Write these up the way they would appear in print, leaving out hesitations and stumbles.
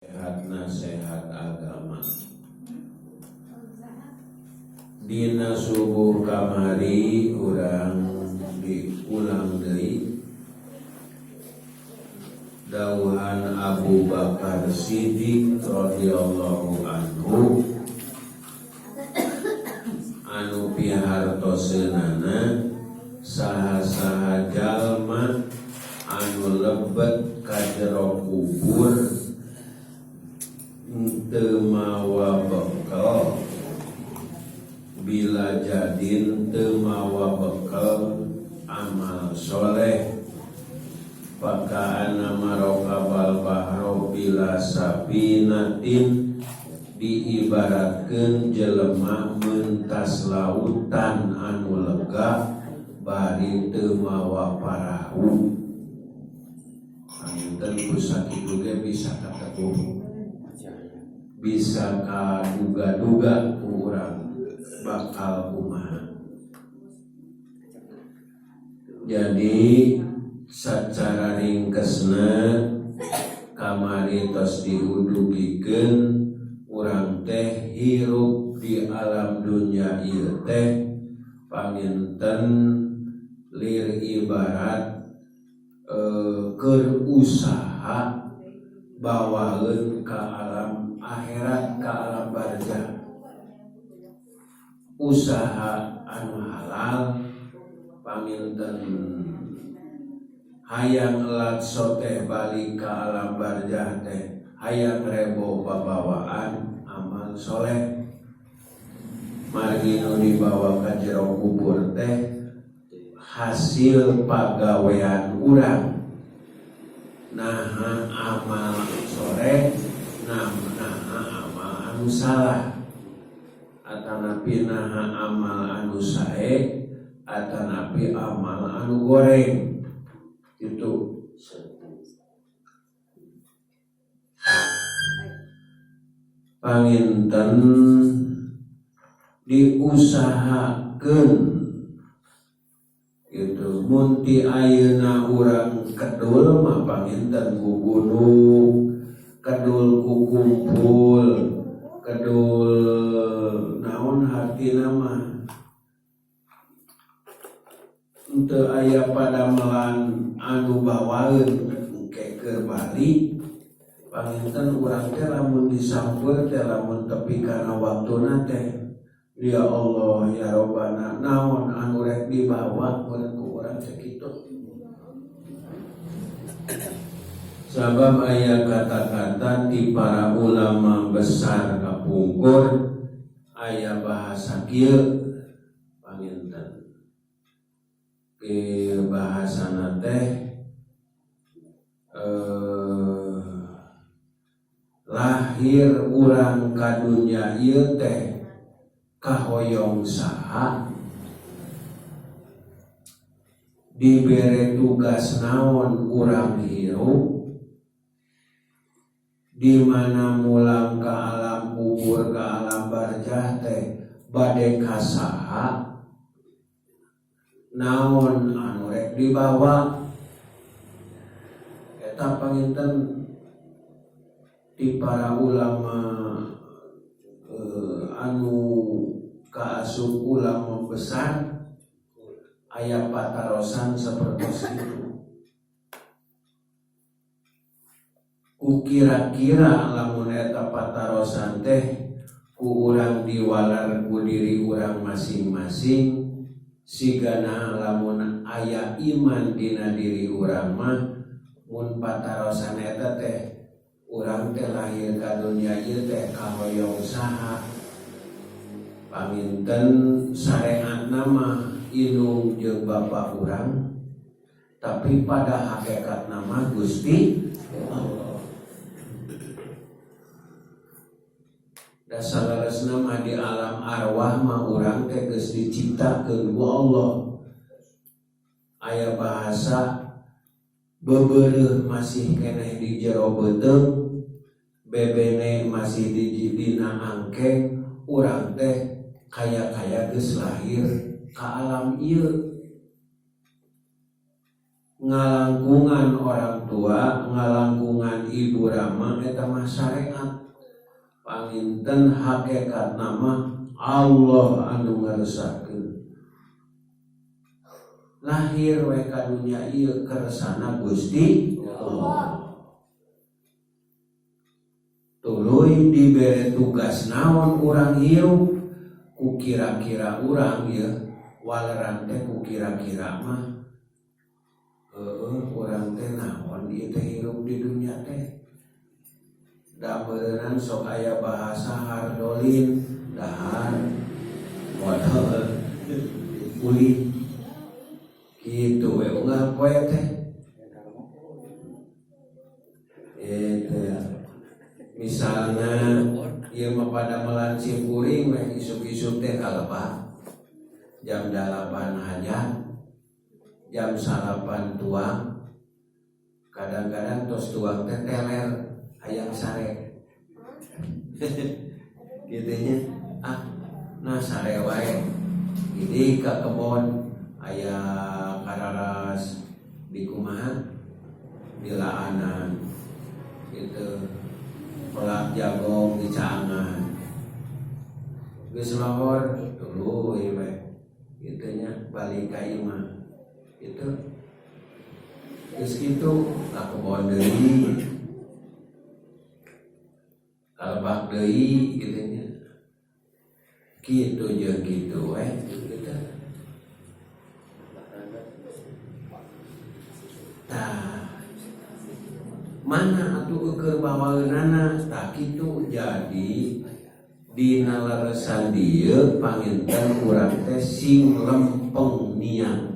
Sehat nasihat agama dina subuh kamari urang diulang deui dawuhan Abu Bakar Siddiq radhiyallahu anhu anu pihartoseunana saha-saha jalma anu lebet ka jero kubur teu mawa bekal bila jadin teu mawa bekal amal soleh pakaana marokabal bahro bila sapinatin diibaratkeun jelema mentas lautan anu lega bari teu mawa parahu anten ku sakitu ge bisa kateguh bisa kaduga-duga ku urang bakal kumaha. Jadi sacara ringkesna kamari tos diudugikeun urang teh hirup di alam dunya ieu teh panginten lir ibarat keur usaha bawaeun ka alam akhirat, ka alam barzah. Usaha anu halal panginten hayang lakso teh balik ka alam barzah teh hayang rebo babawaan amal soleh margi nu dibawa ka jero kubur teh hasil pagawean urang naha amal soleh naha amal anu salah atanapi naha amal anu sae atanapi amal anu goreng itu panginten diusahakeun itu munti ayeuna urang kedul mah panginten ku gunung kedul ku kumpul kedul naon hartina mah henteu aya padamelan anu bawaeun engke keur bali panginten urang teh lamun disampeur teh lamun tepi kana waktuna teh ya Allah ya Rabbana naon anu rek dibawa ku urang teh kitu. Sabab aya kata-kata di para ulama besar kapungkur aya bahasa kieu panginten ke bahasana teh lahir urang ka dunya ieu teh kahoyong saha dibere tugas naon urang hirup di mana mulang ka alam kubur ka alam barzah teh bade kasaha naon anu rek dibawa eta panginten di para ulama anu kaasup ulama besar aya patarosan sapertos itu. Kira-kira lamun eta patarosan teh ku urang diwalar ku diri urang masing-masing sigana lamun aya iman dina diri urang mah mun patarosan eta teh urang teh lahir ka dunya ieu teh kahoyong saha panginten sareatna mah indung jeung bapa urang tapi pada hakikatna mah Gusti Allah. Da salaresna mah di alam arwah mah urang teh geus diciptakeun ku Allah. Aya bahasa bebeureuh masih keneh di jero beuteung, bebene masih di dina angkeng, urang teh kaya-kaya geus lahir ka alam ieu. Ngalangkungan orang tua ngalangkungan ibu rama eta mah syariat. Panginten hakikat nama Allah anu ngaresahkeun. Lahir we ka dunya ieu kersana Gusti Allah. Tuluy dibere tugas naon urang hirup ku kira-kira urang ieu waleran teh ku kira-kira mah urang teh naon ieu teh hirup di dunya teh. Da beureunan sok aya bahasa hardolin dahar modal uli kitu we unggal poe teh misalnya ieu mah pada melancip kuring we isuk-isuk teh kalebah jam 8 hajat jam 9 tuang kadang-kadang tos tuang teh teler hayang sare gitu nya nah sare wae ini ke kebon aya kararas di kumaha di laanan gitu pelak jagong di caangan geus lohor tuluy we kitu nya balik ka imah gitu geus kitu ka kebon deui kalebak deui kitu nya kitu jeung kitu we kitu. Tah mana atuh keur bawaeunana tah kitu jadi dina leresan dieu panginten urang teh sing lempeng niat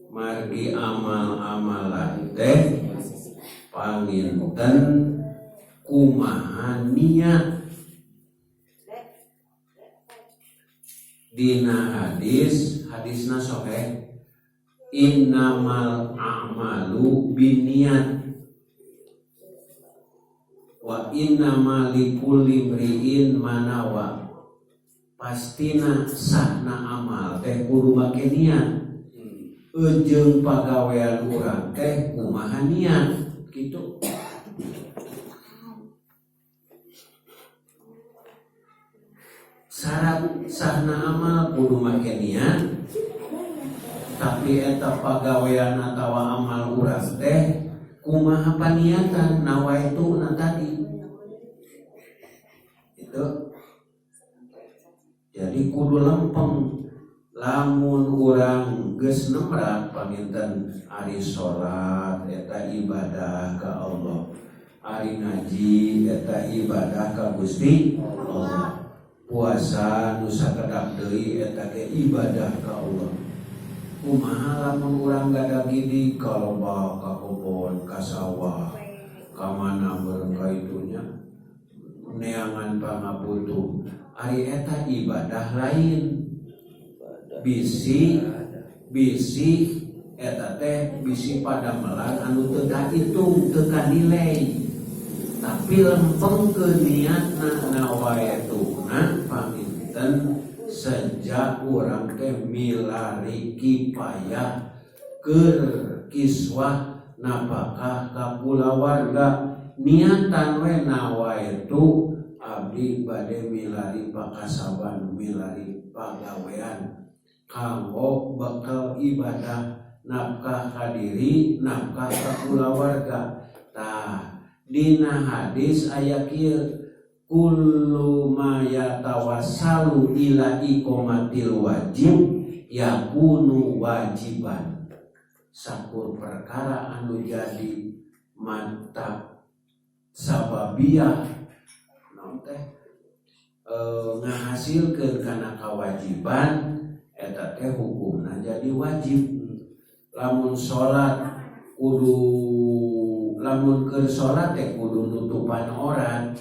margi amal-amalan teh panginten kumaha niat. Dina hadisna sahih innamal a'malu binniyat wa innamal likulli imri'in ma nawa. Pastina sahna amal teh kudu make niat. Ejeung pagawean urang teh kumaha niat kitu. Syarat sahna amal kudu make niat. Tapi eta pagawean atawa amal urang teh kumaha paniatan nawaituna tadi. Itu. Jadi kudu lempeng. Lamun urang geus nemrat paminten ari salat eta ibadah ka Allah. Ari ngaji eta ibadah ka Gusti Allah. Puasa nu sakedap deui eta ge ibadah ka Allah. Kumaha lamun urang gadah gidi ka lomba ka kebon ka sawah ka mana beureum ka itunya neangan pangabutuh ari eta ibadah lain. Bisi eta teh bisi padamelan anu teu kahitung teu kanilai tapi lempengkeun niatna nawaituna paminten sejak urang teh milari kipayah keur kiswah napakah ka kulawarga niatan we nawaitu abdi bade milari pakasaban milari pagawean kanggo bakal ibadah nafkah ka diri nafkah ka kulawarga. Tah dina hadis aya kieu kullu ma yatawassalu ila iqamatil wajib yakunu wajiban. Sakur perkara anu jadi mantap sababiyah naon teh ngahasilkeun kana kawajiban eta teh hukumna jadi wajib. Lamun salat kudu lamun keur salat teh kudu nutupan aurat.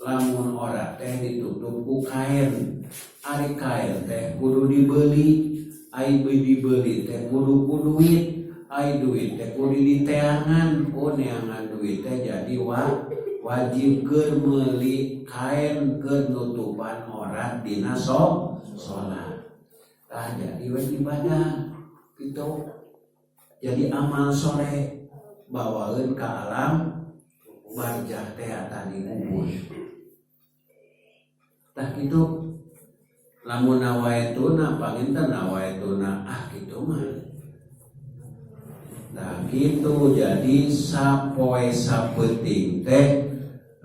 Lamun aurat teh ditutup ku kain. Ari kain teh kudu dibeli, ai dibeli teh kudu ku duit, ai duit teh kudu diteangan. Oh neangan duit teh jadi wajib keur meuli kain keur nutupan aurat dina salat. Tah jadi ibadah gitu. Jadi amal sore bawaeun ka alam barzah teh atan dikubur. Tah kitu lamun nawaituna panginten nawaituna kitu mah. Nah gitu jadi sapoe sapeuting teh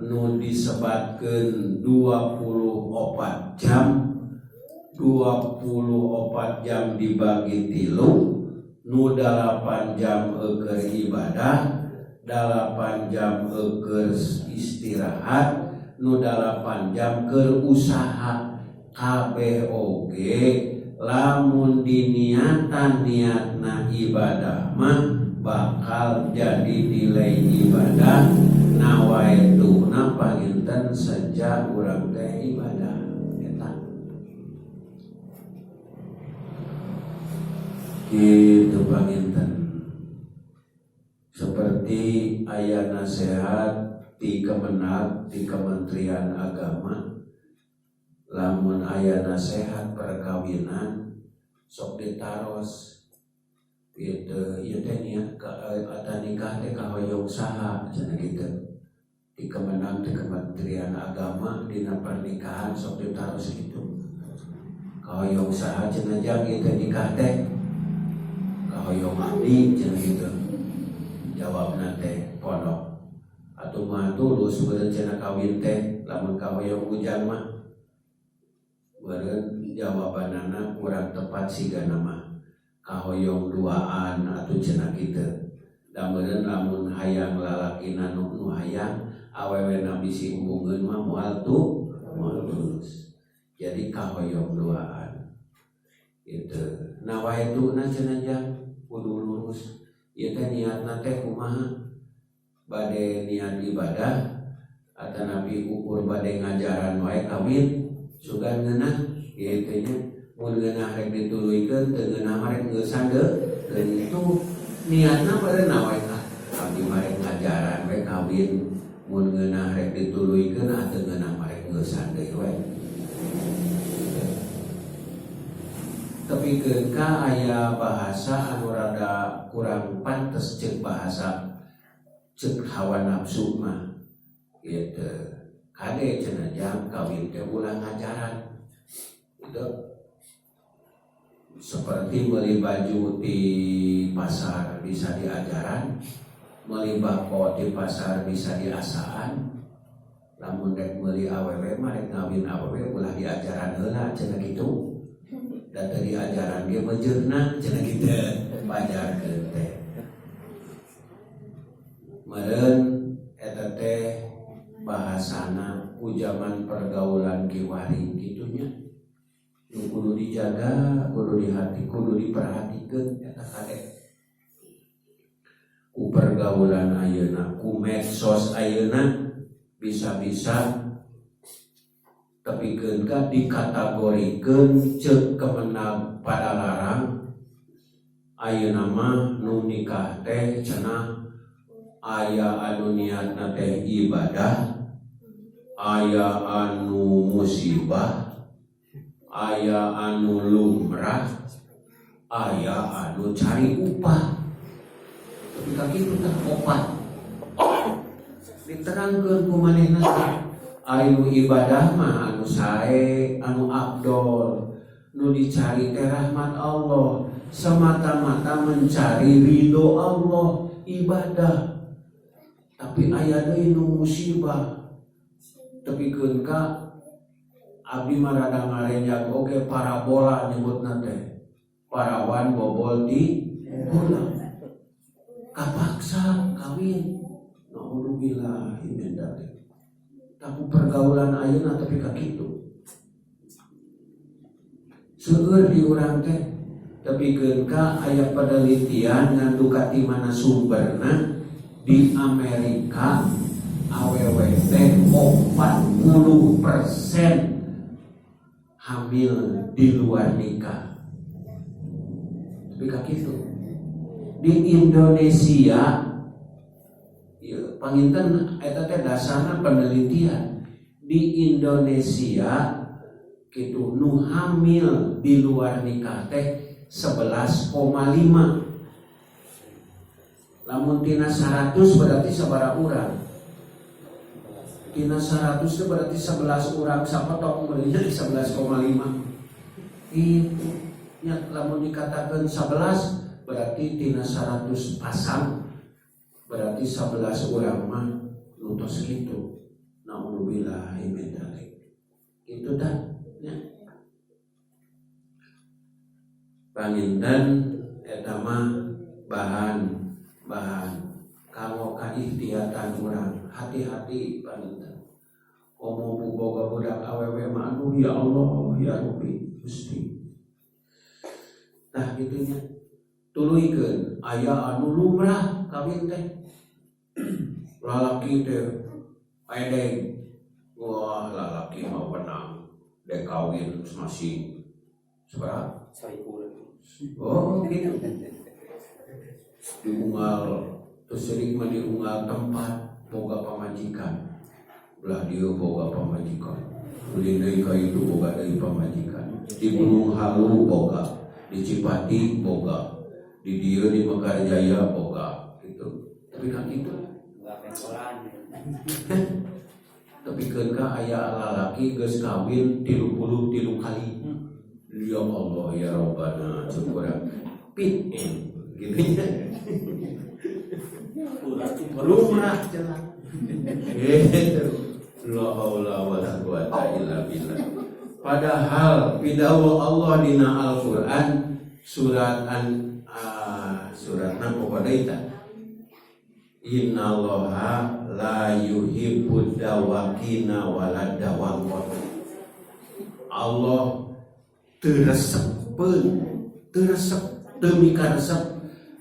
nu disebatkeun 24 jam 24 jam dibagi 3 nu 8 jam eukeur ibadah 8 jam eukeur istirahat nu 8 jam keur usaha kabeh oge lamun diniatan niatna ibadah mah bakal jadi nilai ibadah nawaituna panginten sejak urang teh ibadah eta kitu panginten seperti aya nasihat di Kemenag di Kementerian Agama lamun aya nasihat perkawinan sok ditaros gitu ieu teh niat eta nikah teh kahoyong saha cenah kitu di Kemenang di Kementerian Agama dina pernikahan sok ditaros kitu kahoyong saha cenah jang ieu teh nikah teh kahoyong abdi cenah kitu jawabna teh pondok atuh mah tulus beureun cenah kawin teh lamun kahoyong ujang mah beureun jawabanana kurang tepat sigana mah kahoyong duaan atuh cenah kitu da meureun lamun hayang lalakina nu hayang awewena bisi hubungeun mah moal tulus jadi kahoyong duaan gitu nawaituna cenah jang kudu lurus ieu teh niatna teh kumaha bade niat ibadah atanapi ukur bade ngajaran wae kawin sugan ngeunah ieu teh nya mun ngeunah rek dituluykeun teu ngeunah mah rek ngeusan deui itu niatna beureun nawae abdi mah rek ngajaran we kawin mun ngeunah rek dituluykeun teu ngeunah mah rek ngeusan deui we tapi keunka aya bahasa anu rada kurang pantes ceuk bahasa ceuk hawa nafsu mah gitu kade cenah jang kawin teh ulah ngajaran gitu seperti meuli baju di pasar bisa diajaran meuli bako di pasar bisa diasaan lamun rek meuli awewe mah rek ngawin awewe ulah diajaran heula cenah kitu dan tadi ajaran dia menjerna cenah kitu pajarkeun teh meureun eta teh bahasana ujaman pergaulan kiwari gitunya nu kudu dijaga kudu dihati kudu diperhatikeun eta kade ku pergaulan ayeuna ku medsos ayeuna bisa-bisa tepikeun ka dikategorikeun ceuk kemenang pada larang ayeuna mah nu nikah teh cenah aya anu niatna teh ibadah aya anu musibah aya anu lumrah aya anu cari upah tapi kakitu teh opat diterangkeun ku manehna anu ibadah mah anu sae anu afdol nu dicari teh rahmat Allah semata-mata mencari ridho Allah ibadah tapi aya deui nu musibah tepikeun ka abdi mah rada ngarenjak oge parabola nyebutna teh parawan bobol di bola kapaksa kawin naudzubillah min dzalik tapi pergaulan ayeuna tapi kakitu seueur di urang teh tepikeun ka aya penelitian ngan dukati mana sumberna di Amerika awewe teh 40% hamil di luar nikah tapi kakitu di Indonesia panginten eta teh dasarna penelitian di Indonesia kitu nu hamil di luar nikah teh 11,5 Lamun tina 100 berarti sabaraha urang? Tina 100 itu berarti 11 urang sapotong berinya di 11,5. Itu nya lamun dikatakan 11 berarti tina 100 pasang berarti 11 urang mah nutos gitu. Nauzubillahi min dzalik. Itu dah nya. Panginten eta mah bahan kanggo kaihtiyatan urang. Hati-hati panginten. Komo boga budak awewe mah aduh ya Allah ya Rabbi Gusti. Nah gitunya. Tuluikeun aya anu lumrah kawin teh. Lalaki teh edeng. Wah lalaki mah wenang dek kawin masih seberapa? Oh gitu. Diunggal terus sering mah diunggal tempat boga pamajikan. Belah dia boga pamajikan. Ulin deui ka itu boga deui pamajikan. Di Gunung Halu boga, di Cipati boga, di dieu di Mekarjaya boga gitu. Tapi kan itu tapi ketika aya lalaki geus kawin 33 kali. Ya Allah ya Rabbana syukuran pit gitu ya. Lumrah jalan. La haula wala quwata illa billah. Padahal pidawuh Allah dina Al-Qur'an surat An-Nahl Innallaha la yuhibbud dawakina walad dawaqat. Allah teuresep demi karesep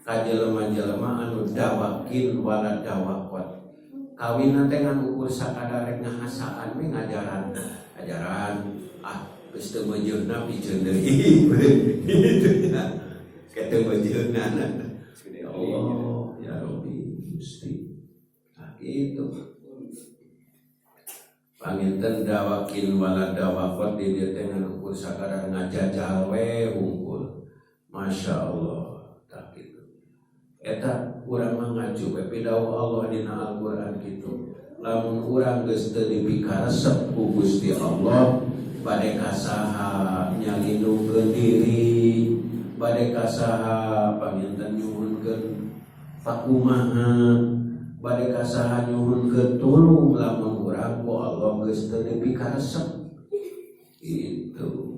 ka jelema-jelema anu dawakin walad dawaqat. Kawin teh ngan ukur sakadarek ngahasaan we ngajaran geus teu meujeuhna piceun deui gitu ya. Keteu meujeuhna ya Allah ya Rabbi Gusti. Nah gitu. Panginten dawakin walad dawaqat di dieu teh ngan ukur sakadar ngajajal we hungkul. Masya Allah tak gitu. Eta urang mah ngacu we pidawuh Allah dina Al-Qur'an kitu. Lamun urang geus teu dipikaresep ku Gusti Allah bade kasaha nyalindungkeun diri, bade kasaha panginten nyuhunkeun pakumaha, bade kasaha nyuhunkeun tulung lamun urang ku Allah geus teu dipikaresep. Itu.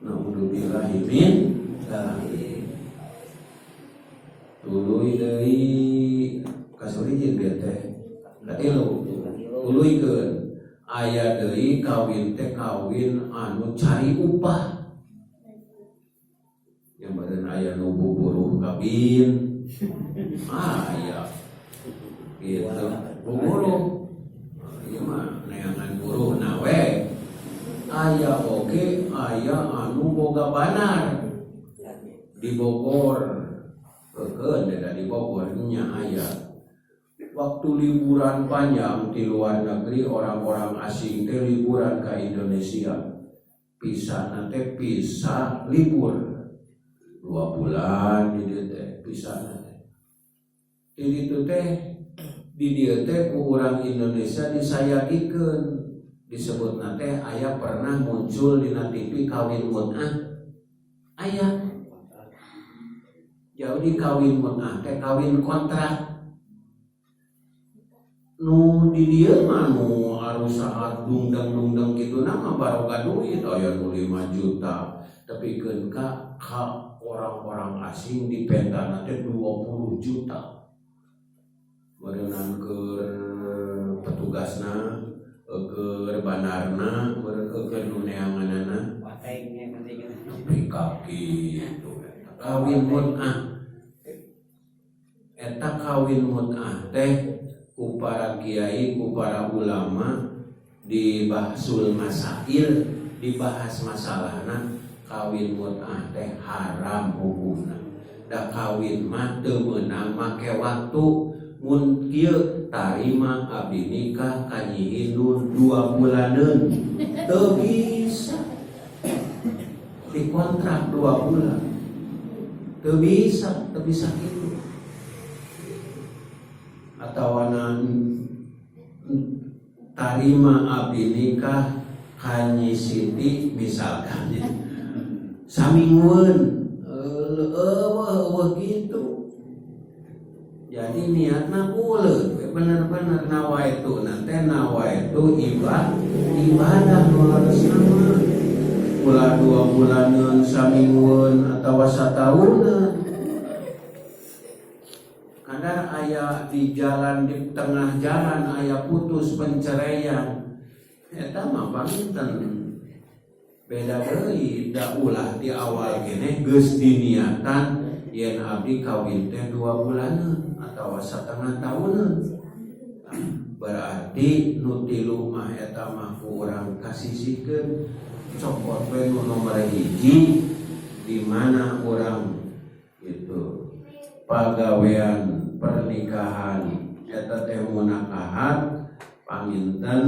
Nauzubillahi min dzalik. Tuluy deui kasuriji bieu teh. Katilu tuluykeun aya deui kawin teh kawin anu cari upah. Yang badan aya nu buburuh kawin. Aya. Gitu. Buburuh. Ieu mah neangan buruh na we. Aya oge aya anu boga banar. Di Bogor. Keun da di Bogor nya aya. Waktu liburan panjang di luar negeri orang-orang asing teh liburan ke Indonesia. Pisah teh pisah libur 2 bulan di dieu teh pisah teh. Di dieu teh di dieu teh ku urang Indonesia disayagikeun. Disebutna teh aya pernah muncul dina TV kawin mut'ah. Aya. Jadi kawin mut'ah teh kawin kontrak. Nu di dieu mah nu arusahat dungdang kitu nama baroga duit aya nu 5 juta. Tapi keun ka orang-orang asing di pentana teh 20 juta. Berenang ke petugasna, ke bandarna, ke nu neanganana. Di kaki itu. Kawin mut'ah. Eta kawin mut'ah teh ku para kiai, ku para ulama dibahasul masail, dibahas masalahna kawin mut'ah teh haram hukumna. Da kawin mah teu meunang make waktu mun kieu tarima abdi nikah kanyihin 2 bulaneun teu bisa. Dikontrak 2 bulan teu bisa kitu. tarima abdi nikah Kanyi Siti misalkan samingweun gitu. Jadi niatna buleut bener-bener nawaitu nanti nawaitu ibadah nularasna ulah 2 bulaneun samingweun atawa satahun. Kadang aya di jalan di tengah jalan aya putus penceraian eta mah paminten beda deui da ulah di awal kene geus diniatan yen abdi kawin teh 2 bulaneun atawa satengah tahunan. Berarti nu tilu mah eta mah ku urang kasisikeun cokot we nu nomor 1 di mana urang itu pagawean pernikahan eta teh munakahat paminten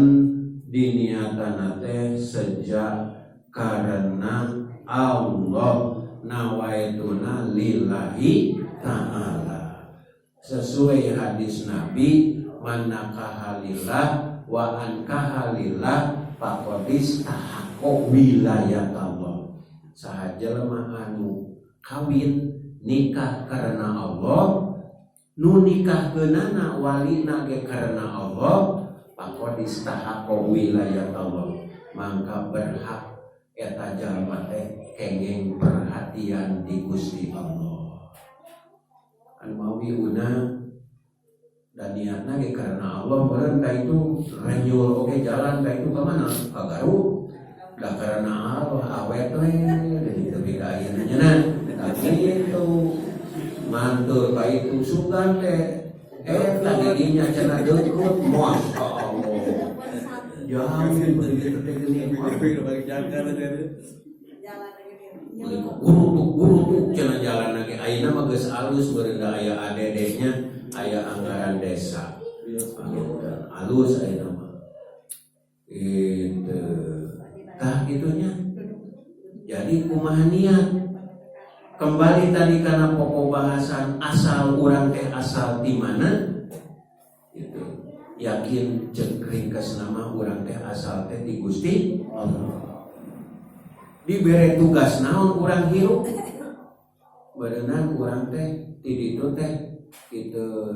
diniatan teh sejak karena Allah nawaituna lillahi ta'ala sesuai hadis Nabi manakahalillah wa ankahalillah faqadis tahaqqa wilayat Allah. Sahaja lemah anu kawin nikah karena Allah nu nikah geunana walina ge karena Allah faqadis tahaqqa wilayat Allah mangka berhak eta jalma teh kenging perhatian di Gusti Allah. Anu mawi una dan niatna ge karena Allah meureun ka itu renyul oge jalan ka itu ka mana? Ka Garut. Da karena Allah awet we deui teu ka ayeuna nya tapi itu mantul ka itu sugan teh eta didinya cenah deukut masyaallah. Jangan begitu teh geuning guru cenah jalan lagi ayeuna mah geus alus beureun aya ADD-nya aya anggaran desa alus ayeuna mah itu tah gitunya. Jadi kumaha niat kembali tadi karena pokok bahasan asal urang teh asal di mana itu yakin cengkring kesenama urang teh asal teh di Gusti Allah. Dibere tugas naon urang hirup berenang urang teh di ditu teh kitu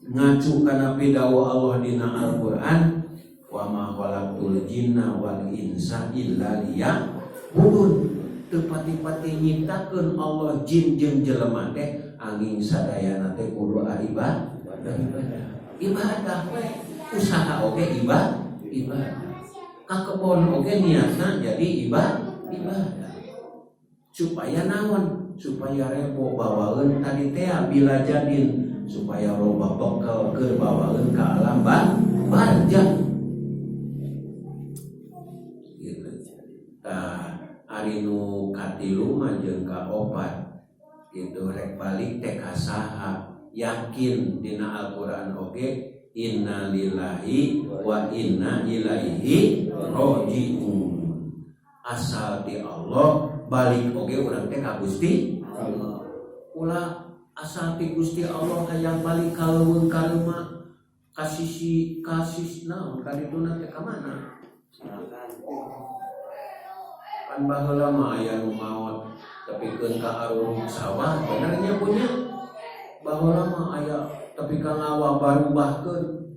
ngacu kana pidawa Allah dina Al-Qur'an wa ma khalaqtul jinna wal insa illa liya'budun. Teu pati-pati nyiptakeun Allah jin jeung jelema teh angin sadayana teh kudu ibadah. Ibadah we usaha oge ibadah. Ka kebon oge niatna jadi ibadah. Supaya naon? Supaya rebo bawaeun tadi teh bila jadin supaya loba bekal keur bawaeun ka alam barzakh. Gitu. Ari nu katilu mah jeung kaopat gitu rek balik teh ka saha yakin dina Al-Qur'an oge inna lillahi wa inna ilaihi raji'un. Asal di Allah balik oge urang teh ka Gusti Allah. Ulah asal ti Gusti Allah hayang balik ka leuweung ka leuma kasih naon ka dituna teh ka mana? Kan baheula mah aya nu maot tepikeun ka arung sawah bener nya punya. Baheula mah aya tapi ka ngawah barubahkeun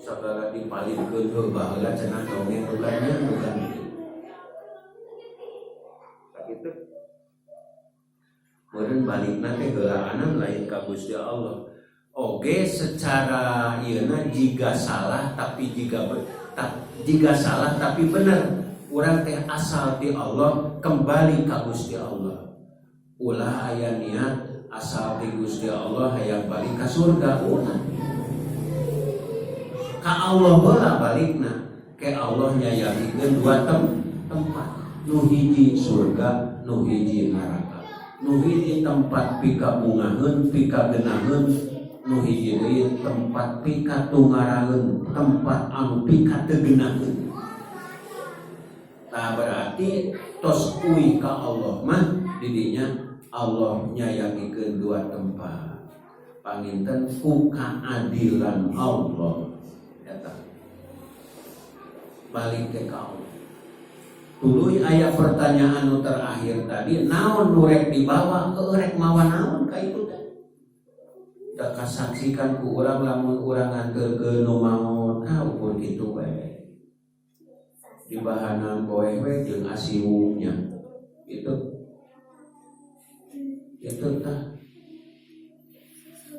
sagala dipalingkeun heuh baheula cenah dongeng bukannya bukan sakitu. Meureun balikna teh heulaanan lain ka Gusti Allah. Oge secara ieuna jiga salah tapi jiga salah tapi bener. Urang teh asal di Allah kembali ka Gusti Allah. Ulah aya niat asal di Gusti Allah hayang balik ka surga ulah. Ka Allah heula balikna. Ke Allah nyayangikeun 2 tempat. Nu hiji surga, nu hiji neraka. Nu hiji tempat pika bungaheun, pika geunaheun, nu hiji deui tempat pika tungaraheun, tempat anu pika teu geunaheun. Nah berarti tos kuy ka Allah mah didinya Allah nyayangikeun 2 tempat. Panginten ku kaadilan Allah. balik ke kau. Tuluy aya pertanyaan nu terakhir tadi, naon nu rek dibawa rek mawa naon ka itu teh. Da kasaksikan ku urang lamun urang nganterkeun nu maot, ukur kitu we. Di bahanan poe we jeung asiwungnya. Itu tah.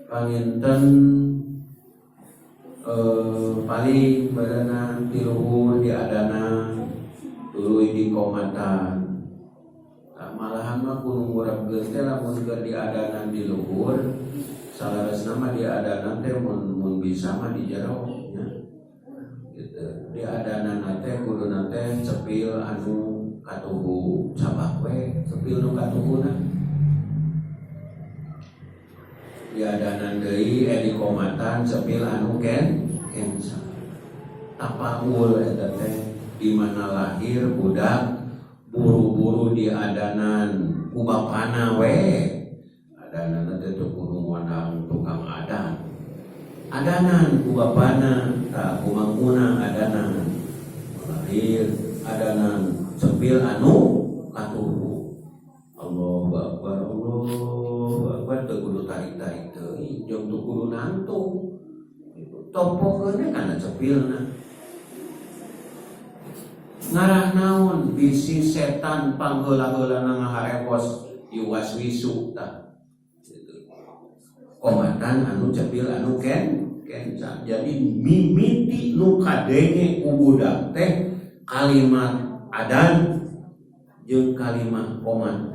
Panginten paling berenang di luhur di adana tuluy di komatan. Malahan mah kudu ngurepkeun teh lamun keur di adanan di luhur, salaresna mah di adanan teh mun bisa mah di jero nya. Gitu. Di adanan teh kuduna teh cepil anu katuhu sabah we, cepil nu katuhuna. Di adanan deui di komatan cepil anu kensa. Tapaul eta teh di mana lahir budak buru-buru di adanan ku bapana we. Adanan teh teu kudu ngundang tukang adan. Adanan ku bapana tah ku mangkuna adanan. Lahir adanan cepil anu katuhu. Allahu akbar, Allahu akbar, teu kudu tarik-tarik teuing, jeung teu kudu nantung. Tompokeun kana cepilna. Ngarah naon bisi setan pangheula-heulana ngaharewos iwaswisu tah. Komatan anu cepil anu kenca. Jadi mimiti nu kadenge ku budak teh kalimat adan jeung kalimat komat.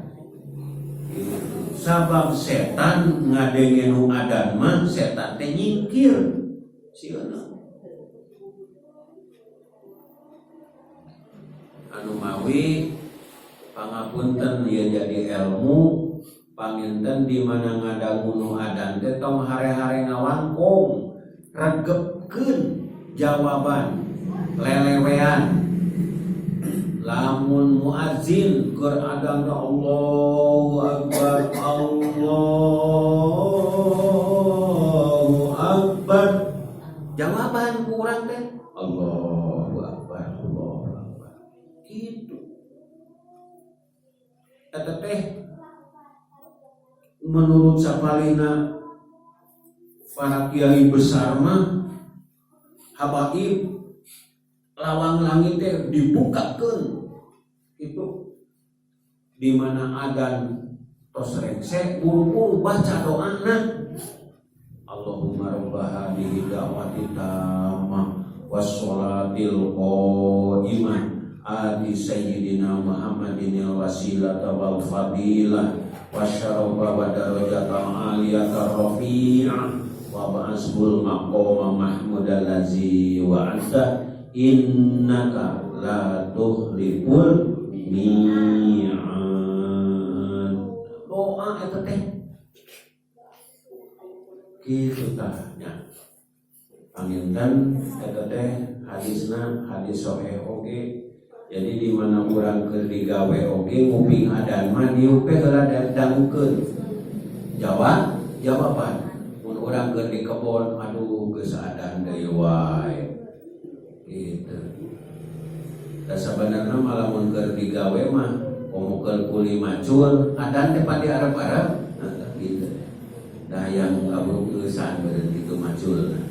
Sabab setan ngadenge nu adan mah setan teh nyingkir sieuna. Anu mawi pangapunten ieu jadi ilmu panginten di mana ngadangu nu adan teh tong hare-hare ngawangkong regepkeun jawaban lelewean. Lamun muazin keur adzan Allahu akbar, Allahu akbar, jawaban ku urang teh Allahu akbar, Allahu akbar. Gitu. Eta teh menurut sapalina para kiai besar mah habaib lawang langit teh dibukakeun itu di mana adan tos rengse buru-buru baca doana Allahumma rabb hadhihi da'wati tammah wassolatil qa'imah ati sayyidina Muhammadin wasilata wal fadilah wasyarafa wa darajatal aliyata rafi'ah wa ba'asbul maqama mahmudal ladzi wa'ada innaka la tukhliful mi'ad. Doa eta teh kitu tah nya. Panginten eta teh hadisna hadis sahih oge. Jadi di mana urang keur digawe oge nguping adan mah dieu pe heula dangukeun. Jawaban mun urang keur di kebon aduh geus adan deui wae. Gitu. Da sabenerna malah mun keur digawe mah komukeun kuli macul adan teh padi arep-arep gitu. Da yang abrukeusan beureun kitu maculna.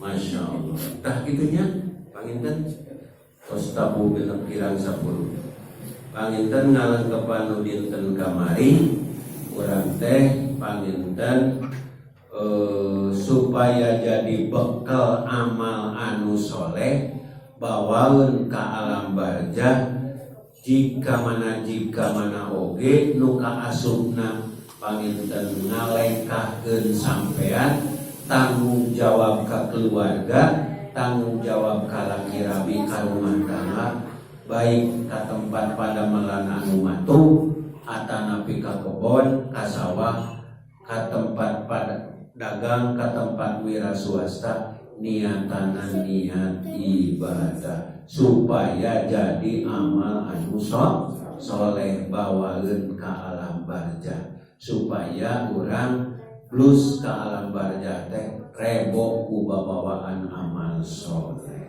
Masya Allah. Tah gitunya panginten tos tabu genep kirang 10. Panginten ngalengkepan nu dinten kamari urang teh panginten supaya jadi bekal amal anu soleh bawaun ka alam barzah jika mana oge nu kaasupna panginten ngalengkahkeun sampean tanggung jawab ka keluarga, tanggung jawab ka laki rabi ka rumah tangga, baik ka tempat padamelan anu matu atanapi ka kebon ka sawah ka tempat dagang ka tempat wira swasta niatanan niat ibadah supaya jadi amal anu soleh bawaeun ka alam barzah supaya urang plus ke alam barzah teh rebo ku babawaan amal soleh.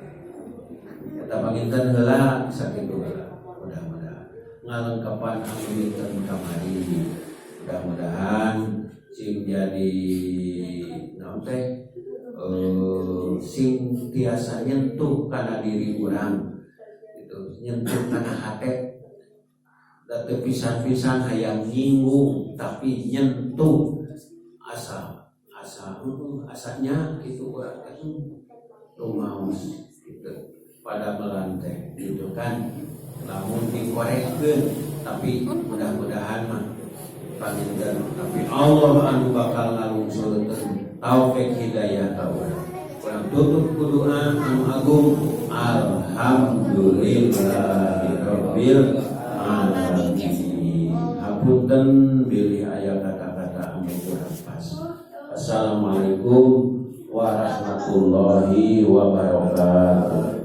Kita panginten heula sakitu heula. Mudah-mudahan ngalengkepan anu dinten kamari. Mudah-mudahan sing jadi naon teh sing tiasa nyentuh kana diri urang gitu, nyentuh kana hate. Da teu pisan-pisan hayang nyinggung tapi nyentuh asanya itu urang teh rumaos gitu pada melantai gitu kan, lamun dikorekkeun tapi mudah-mudahan mah panjenengan tapi Allah anu bakal ngalungsurkeun taufik hidayah ka urang. Urang tutup ku doa anu agung, alhamdulillahirabbil alamin. Hapunten bilih aya kata-kata anu kurang pas. Assalamualaikum warahmatullahi wabarakatuh.